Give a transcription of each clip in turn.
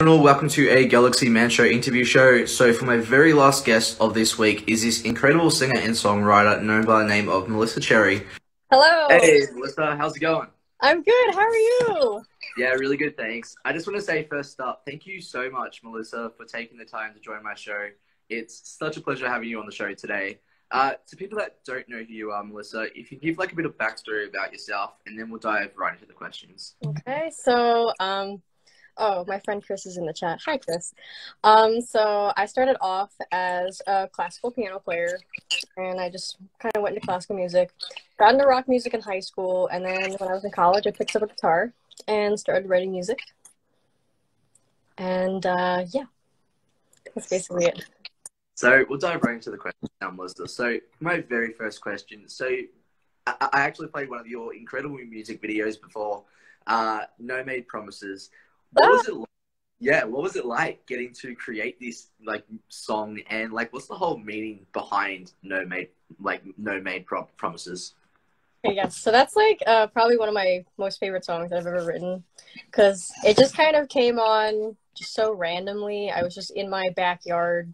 Welcome to a Galaxy Man Show interview show. So for my very last guest of this week is this incredible singer and songwriter known by the name of Melissa Cherie. Hello. Hey, Melissa, how's it going? I'm good. How are you? Yeah, really good, thanks. I just want to say first up, thank you so much, Melissa, for taking the time to join my show. It's such a pleasure having you on the show today. To people that don't know who you are, Melissa, if you give like a bit of backstory about yourself, and then we'll dive right into the questions. Okay, oh, my friend Chris is in the chat. Hi, Chris. So I started off as a classical piano player, and I just kind of went into classical music. Got into rock music in high school, and then when I was in college, I picked up a guitar and started writing music. And yeah, that's basically it. So we'll dive right into the questions now, Melissa. So my very first question. So I actually played one of your incredible music videos before, No Made Promises. What was it like? Yeah, what was it like getting to create this like song, and like what's the whole meaning behind No Made Promises? Yes, so that's like probably one of my most favorite songs I've ever written, because it just kind of came on just so randomly. I was just in my backyard,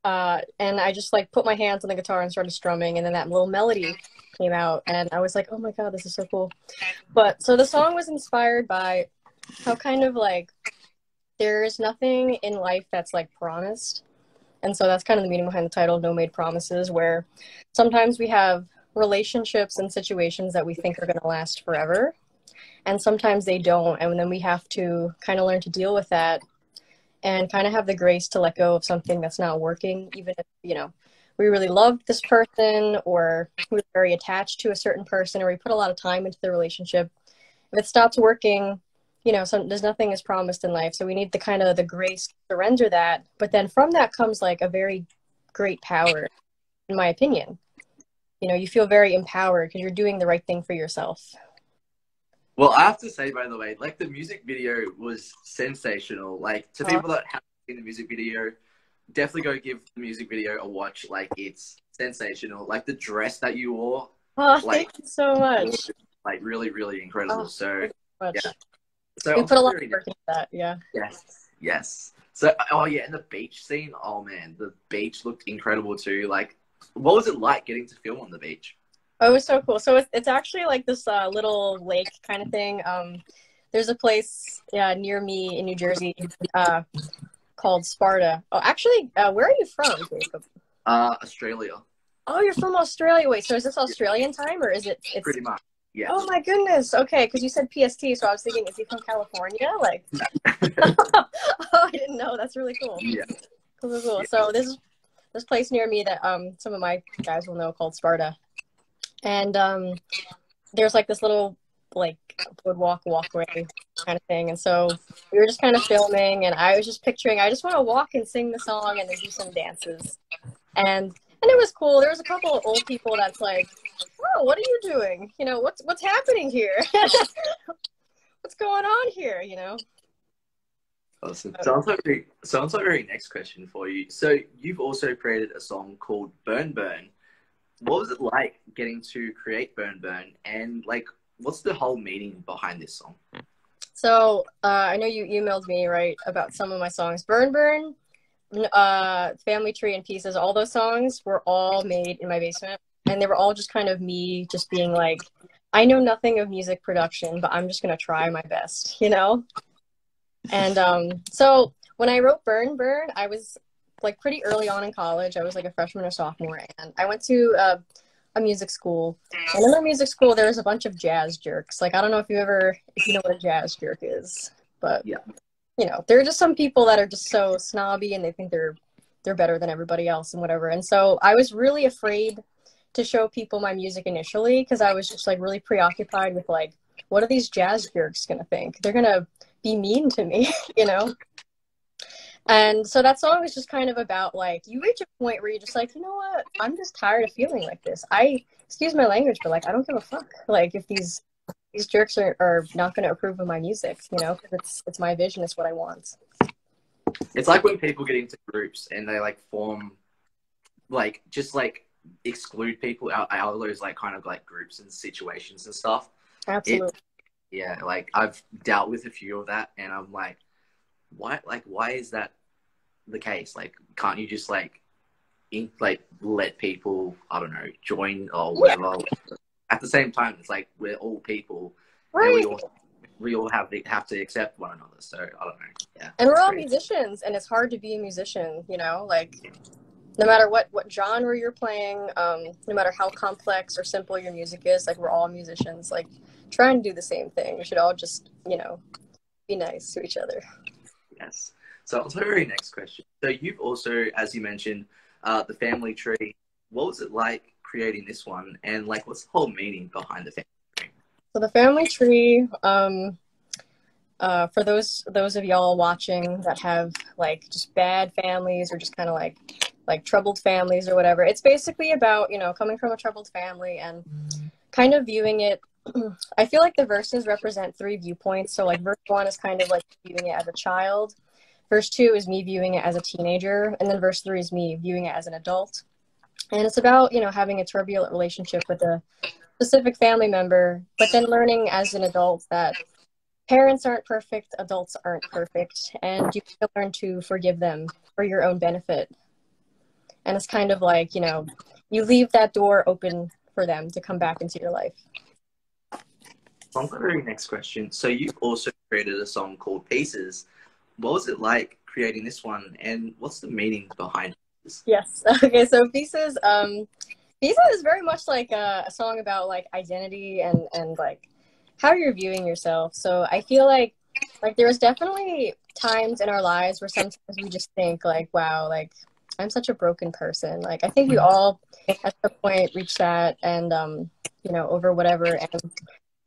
and I just like put my hands on the guitar and started strumming, and then that little melody came out, and I was like, oh my god, this is so cool. But so the song was inspired by how kind of like there's nothing in life that's like promised. And so that's kind of the meaning behind the title, No Made Promises, where sometimes we have relationships and situations that we think are going to last forever. And sometimes they don't. And then we have to kind of learn to deal with that and kind of have the grace to let go of something that's not working, even if, we really loved this person, or we were very attached to a certain person, or we put a lot of time into the relationship. If it stops working, there's nothing is promised in life. So we need the grace to surrender that. But then from that comes like a very great power, in my opinion. You feel very empowered because you're doing the right thing for yourself. Well, I have to say, by the way, like the music video was sensational. Like to people that haven't seen the music video, definitely go give the music video a watch. Like it's sensational. Like the dress that you wore. Thank you so much. Like really, really incredible. So yeah. So we put a lot of work into that, yeah. Yes. So, and the beach scene. Oh man, the beach looked incredible too. Like, what was it like getting to film on the beach? Oh, it was so cool. So it's actually like this little lake kind of thing. There's a place near me in New Jersey called Sparta. Oh, actually, where are you from, Jacob? Australia. Oh, you're from Australia. Wait, so is this Australian time, or is it? It's pretty much. Yeah. Oh my goodness. Okay, because you said PST, so I was thinking, is he from California? Like, oh, I didn't know. That's really cool. Yeah. Cool. Yeah. So this place near me that some of my guys will know called Sparta, and there's like this little like walkway kind of thing, and so we were just kind of filming, and I was just picturing I just want to walk and sing the song and then do some dances, and it was cool. There was a couple of old people that's like, oh, what are you doing? What's happening here? What's going on here? Awesome. So on to our very next question for you. So you've also created a song called Burn Burn. What was it like getting to create Burn Burn, and like what's the whole meaning behind this song? So I know you emailed me, right, about some of my songs. Burn Burn, Family Tree and Pieces, all those songs were all made in my basement, and they were all just kind of me just being like, I know nothing of music production, but I'm just gonna try my best, and so when I wrote Burn Burn, I was like pretty early on in college. I was like a freshman or sophomore, and I went to a music school, and in the music school there was a bunch of jazz jerks. Like, I don't know if you know what a jazz jerk is, but yeah. There are just some people that are just so snobby, and they think they're better than everybody else and whatever. And so I was really afraid to show people my music initially, because I was just like really preoccupied with like, what are these jazz jerks gonna think? They're gonna be mean to me, And so that song is just kind of about like, you reach a point where you're just like, you know what? I'm just tired of feeling like this. Excuse my language, but like, I don't give a fuck. Like, if these jerks are not going to approve of my music, because it's my vision, it's what I want. It's like when people get into groups and they like form, like just like exclude people out of those like kind of like groups and situations and stuff. Absolutely. Like I've dealt with a few of that, and I'm like, why is that the case? Like, can't you just let people, I don't know, join or whatever? At the same time, it's like we're all people, and Right. we all have to accept one another. So I don't know. Yeah, And we're all great. musicians, and it's hard to be a musician, you know, like no matter what genre you're playing, no matter how complex or simple your music is, like we're all musicians, like trying to do the same thing. We should all just, you know, be nice to each other. Yes. So on to our very next question. So you've also, as you mentioned, the family tree. What was it like creating this one, and like what's the whole meaning behind the family tree? So the family tree, for those of y'all watching that have like just bad families or just kind of like troubled families or whatever, it's basically about, you know, coming from a troubled family and kind of viewing it. I feel like the verses represent three viewpoints. So like verse 1 is kind of like viewing it as a child. Verse 2 is me viewing it as a teenager, and then verse 3 is me viewing it as an adult. And it's about, you know, having a turbulent relationship with a specific family member, but then learning as an adult that parents aren't perfect, adults aren't perfect, and you can learn to forgive them for your own benefit. And it's kind of like, you know, you leave that door open for them to come back into your life. On to the very next question. So you've also created a song called Pieces. What was it like creating this one, and what's the meaning behind this? Yes. Okay, so Pieces, Pieces is very much like a song about like identity and like how you're viewing yourself. So I feel like there's definitely times in our lives where sometimes we just think like, wow, like I'm such a broken person. Like I think we all at some point reach that and you know, over whatever. And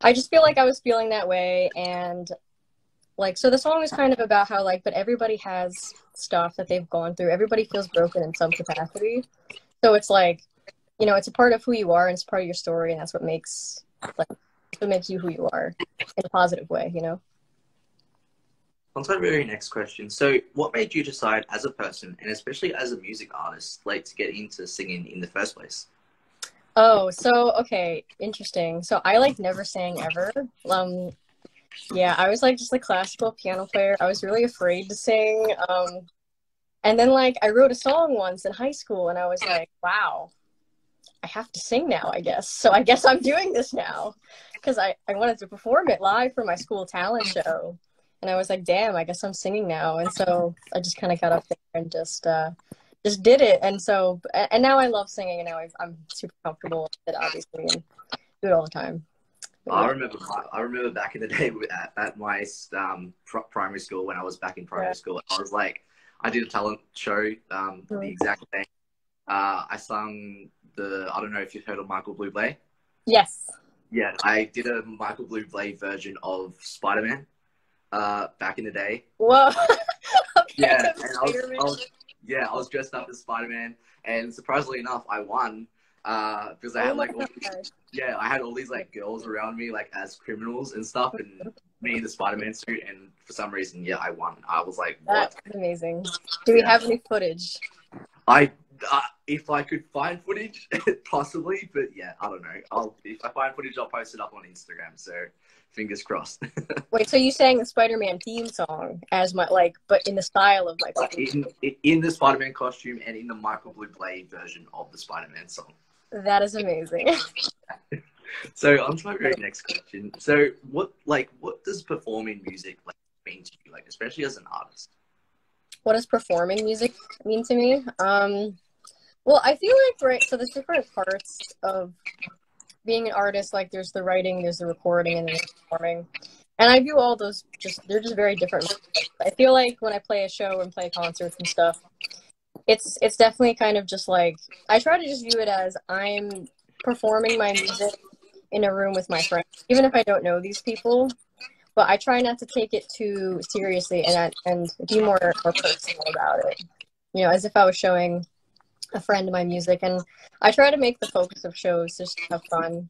I just feel like I was feeling that way, and like so the song is kind of about how like, but everybody has stuff that they've gone through. Everybody feels broken in some capacity. So it's like, you know, it's a part of who you are and it's part of your story, and that's what makes you who you are in a positive way, you know? On to the very next question. So what made you decide as a person, and especially as a music artist, like to get into singing in the first place? Oh, so okay, interesting. So I like never sang ever. Yeah, I was like just a classical piano player. I was really afraid to sing. And then like I wrote a song once in high school and I was like, wow, I have to sing now, I guess. So I guess I'm doing this now because I wanted to perform it live for my school talent show. And I was like, damn, I guess I'm singing now. And so I just kind of got up there and just did it. And so, and now I love singing, and now I'm super comfortable with it, obviously, and do it all the time. But, I yeah. remember. I remember back in the day at my primary school, when I was back in primary school. I was like, I did a talent show. The exact thing. I sung I don't know if you've heard of Michael Bublé. Yes. Yeah, I did a Michael Bublé version of Spider-Man. Back in the day. Whoa. Okay, Yeah, and I was dressed up as Spider-Man, and surprisingly enough, I won. Because I had like I had all these like girls around me like as criminals and stuff, and me in the Spider-Man suit, and for some reason, I won. I was like, what? That's amazing. Do we have any footage? If I could find footage, possibly, but yeah, I don't know. If I find footage, I'll post it up on Instagram. So fingers crossed. Wait, so you sang the Spider-Man theme song as but in the style of in the Spider-Man costume and in the Michael Bublé version of the Spider-Man song. That is amazing. So on to my very next question. So what does performing music mean to you, like especially as an artist? What does performing music mean to me? Well, I feel like, so there's different parts of being an artist. Like there's the writing, there's the recording, and then the performing. And I view all those they're just very different. I feel like when I play a show and play concerts and stuff, it's definitely kind of just like, I try to just view it as I'm performing my music in a room with my friends, even if I don't know these people. But I try not to take it too seriously and be more personal about it. You know, as if I was showing a friend my music. And I try to make the focus of shows just have fun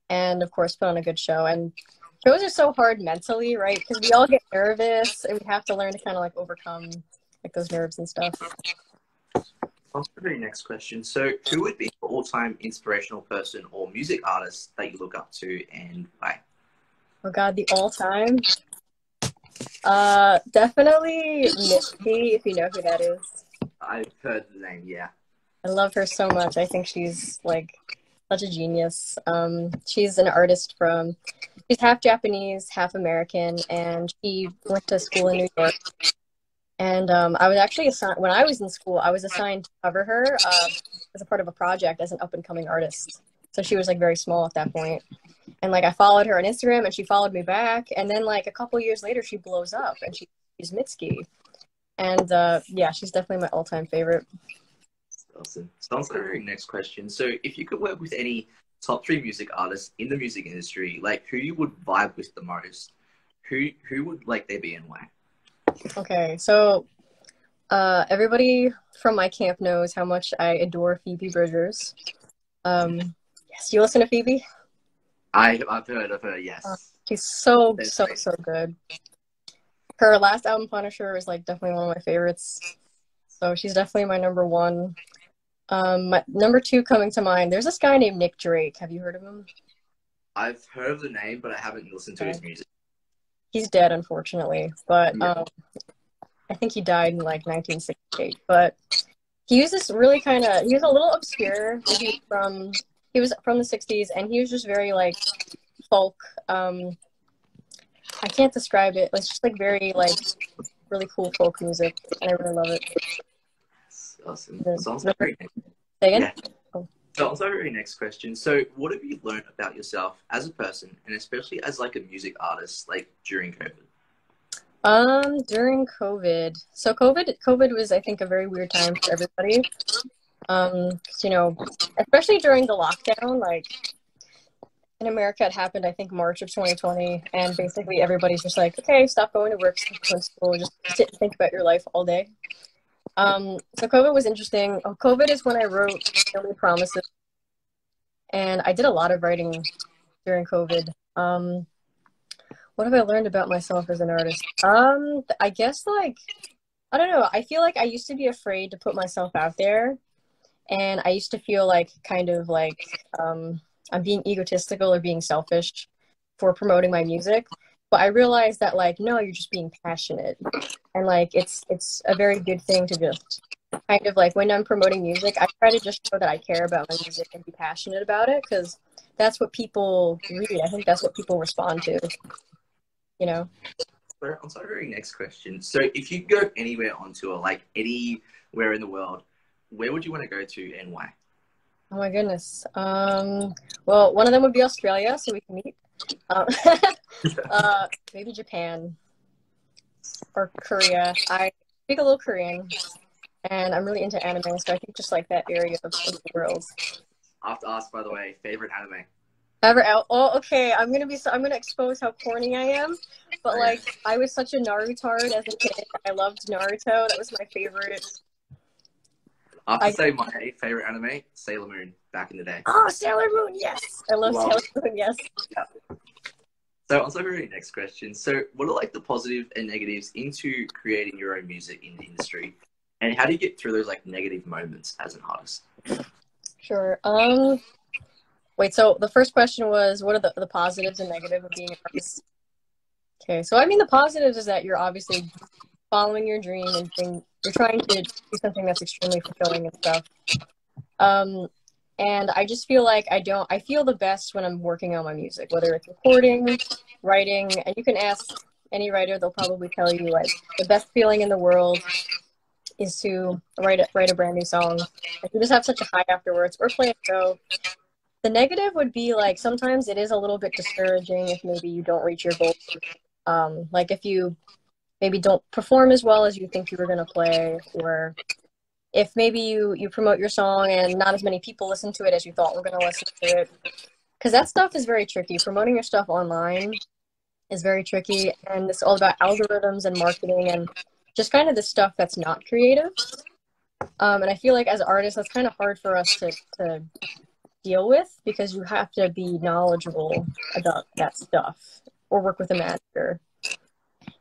and, of course, put on a good show. And shows are so hard mentally, right? Because we all get nervous and we have to learn to kind of like overcome like those nerves and stuff. On to the very next question. So who would be your all-time inspirational person or music artist that you look up to, and why? Oh God, the all-time. Definitely Misty, if you know who that is. I've heard the name, yeah. I love her so much. I think she's like such a genius. She's an artist from, she's half Japanese, half American, and she went to school in New York. And I was actually assigned, when I was in school, I was assigned to cover her as a part of a project as an up and coming artist. So she was like very small at that point. And like I followed her on Instagram and she followed me back. And then like a couple years later, she blows up and she's Mitski. And yeah, she's definitely my all time favorite. Awesome. So on to our next question. So if you could work with any top three music artists in the music industry, like who you would vibe with the most, who would like they be and why? Okay, so everybody from my camp knows how much I adore Phoebe Bridgers. Yes, do you listen to Phoebe? I've heard of her, yes. She's so good. Her last album, Punisher, is like definitely one of my favorites. So she's definitely my number one. My number two coming to mind, there's this guy named Nick Drake. Have you heard of him? I've heard of the name, but I haven't listened to his music. He's dead, unfortunately, but I think he died in like 1968. But he was this really kind of, he was a little obscure. He was from the 60s, and he was just very like folk. I can't describe it. It's just like very like really cool folk music, and I really love it. Awesome. Say again? Yeah. Oh. So on to our next question. So what have you learned about yourself as a person, and especially as like a music artist, like during COVID? During COVID. So COVID was, I think, a very weird time for everybody. You know, especially during the lockdown, like in America, it happened, I think, March of 2020, and basically everybody's just like, okay, stop going to work, stop going to school, just sit and think about your life all day. So COVID was interesting. COVID is when I wrote Only Promises, and I did a lot of writing during COVID. What have I learned about myself as an artist? I guess like, I don't know. I feel like I used to be afraid to put myself out there, and I used to feel like kind of like I'm being egotistical or being selfish for promoting my music. But I realized that like, no, you're just being passionate. And like, it's a very good thing to just kind of like, when I'm promoting music, I try to just show that I care about my music and be passionate about it, because that's what people read. I think that's what people respond to, you know? On to our next question. So if you go anywhere on tour, like anywhere in the world, where would you want to go to and why? Oh my goodness. Well, one of them would be Australia, so we can meet. Maybe Japan or Korea. I speak a little Korean, and I'm really into anime, so I think just like that area of the world. I have to ask, by the way, favorite anime? Ever out? Oh, okay. I'm gonna expose how corny I am, but like I was such a Narutard as a kid. I loved Naruto. That was my favorite. I have to say my favorite anime, Sailor Moon, back in the day. Oh, Sailor Moon, yes. I love Sailor Moon, yes. Yeah. So on to our next question. So what are like the positive and negatives into creating your own music in the industry? And how do you get through those like negative moments as an artist? Sure. Wait, so the first question was, what are the positives and negatives of being an artist? Okay, so I mean the positives is that you're obviously following your dream and you're trying to do something that's extremely fulfilling and stuff. And I just feel like I feel the best when I'm working on my music, whether it's recording, writing, and you can ask any writer, they'll probably tell you like the best feeling in the world is to write a brand new song. Like, you just have such a high afterwards, or play a show. The negative would be like sometimes it is a little bit discouraging if maybe you don't reach your goal. Like if you maybe don't perform as well as you think you were gonna play, or if maybe you promote your song and not as many people listen to it as you thought were gonna listen to it. Because that stuff is very tricky. Promoting your stuff online is very tricky, and it's all about algorithms and marketing and just kind of the stuff that's not creative. And I feel like as artists, that's kind of hard for us to deal with, because you have to be knowledgeable about that stuff or work with a manager.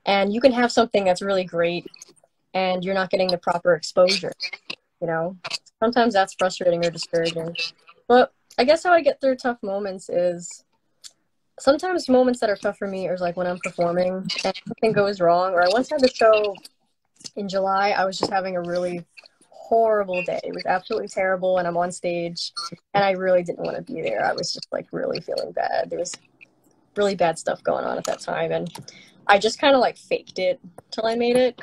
And you can have something that's really great and you're not getting the proper exposure, you know? Sometimes that's frustrating or discouraging. But I guess how I get through tough moments is sometimes moments that are tough for me is like when I'm performing and something goes wrong. Or I once had the show in July. I was just having a really horrible day. It was absolutely terrible, and I'm on stage, and I really didn't want to be there. I was just like really feeling bad. There was really bad stuff going on at that time, and I just kind of like faked it till I made it.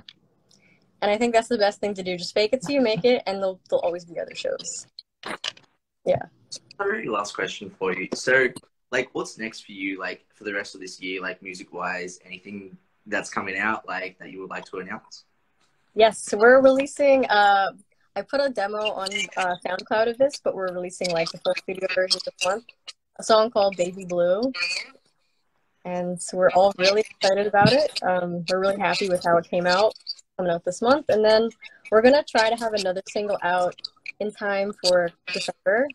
And I think that's the best thing to do. Just fake it till you make it, and there'll always be other shows. Yeah. Very last question for you. So, like, what's next for you, like, for the rest of this year, like, music-wise? Anything that's coming out, like, that you would like to announce? Yes, so we're releasing, I put a demo on SoundCloud of this, but we're releasing like the full studio version this month. A song called Baby Blue. And so we're all really excited about it. We're really happy with how it came out, coming out this month. And then we're going to try to have another single out in time for December.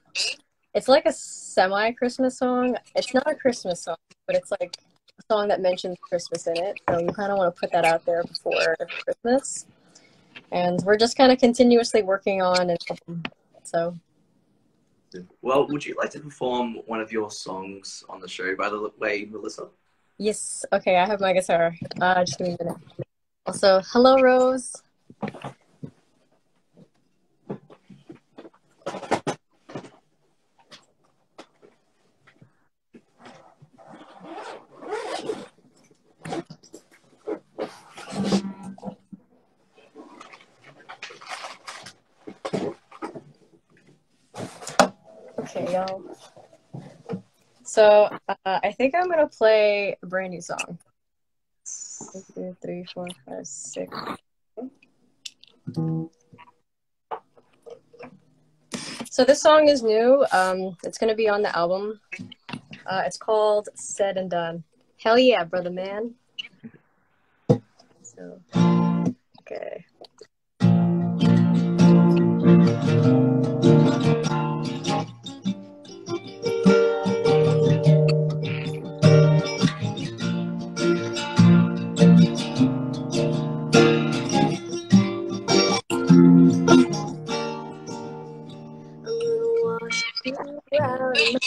It's like a semi-Christmas song. It's not a Christmas song, but it's like a song that mentions Christmas in it. So you kind of want to put that out there before Christmas. And we're just kind of continuously working on it. So. Well, would you like to perform one of your songs on the show, by the way, Melissa? Yes. Okay, I have my guitar. Just give me a minute. Also, hello, Rose. Okay, y'all. So I think I'm gonna play a brand new song. 1, 2, 3, 4, 5, 6. So this song is new. It's gonna be on the album. It's called Said and Done. Hell yeah, brother man. So, okay. Out of my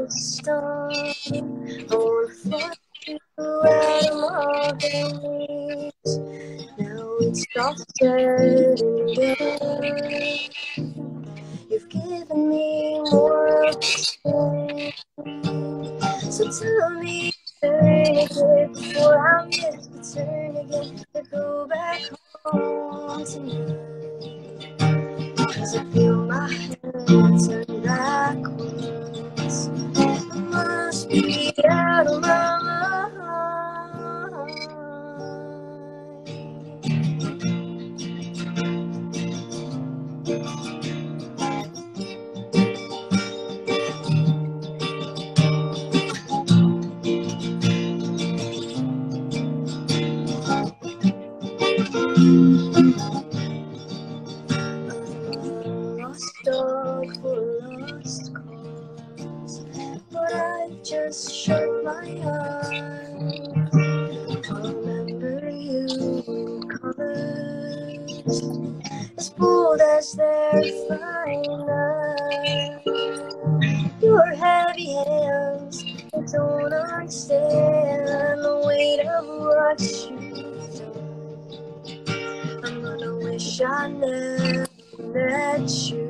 storm, I wanna fly you out of my veins. Now it's all said and done. You've given me more of the same. So tell me, turn again before I miss the turn again to go back home tonight. 'Cause I feel my head turn backwards. I must be out of my mind. Lost dog for lost cause, but I've just shut my eyes. I'll remember you colors, as bold as their fine eyes. Your heavy hands, I don't understand the weight of what you've done. I'm gonna wish I never met you.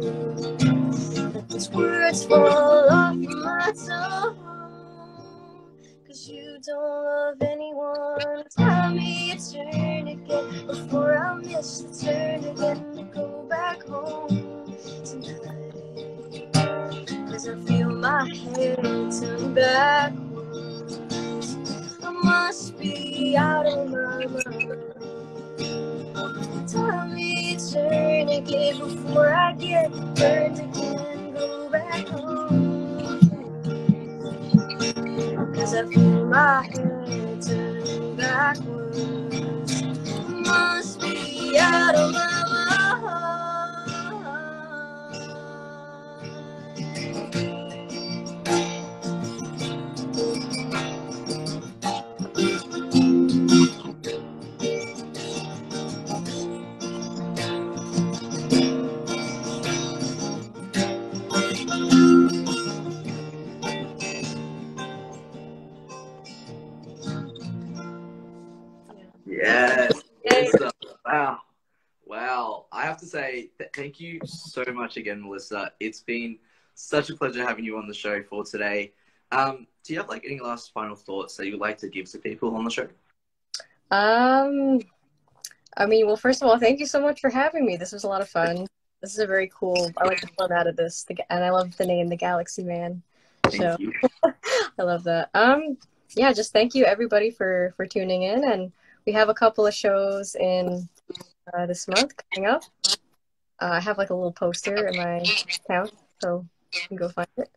Let these words fall off my tongue. 'Cause you don't love anyone. Tell me it's turn again before I miss the turn again to go back home tonight. 'Cause I feel my head turn backwards. I must be out of my mind. Tell me turn again before I get burned again. Go back home. 'Cause I feel my head turn backwards. Must be out of my mind. Wow. I have to say, thank you so much again, Melissa. It's been such a pleasure having you on the show for today. Do you have like any last final thoughts that you'd like to give to people on the show? Um, I mean, well, first of all, thank you so much for having me. This was a lot of fun. This is a very cool. I like the format of this, and I love the name, the Galaxy Man. So Thank you. I love that. Yeah, just thank you everybody for tuning in, and we have a couple of shows in this month coming up. I have like a little poster in my account, so you can go find it.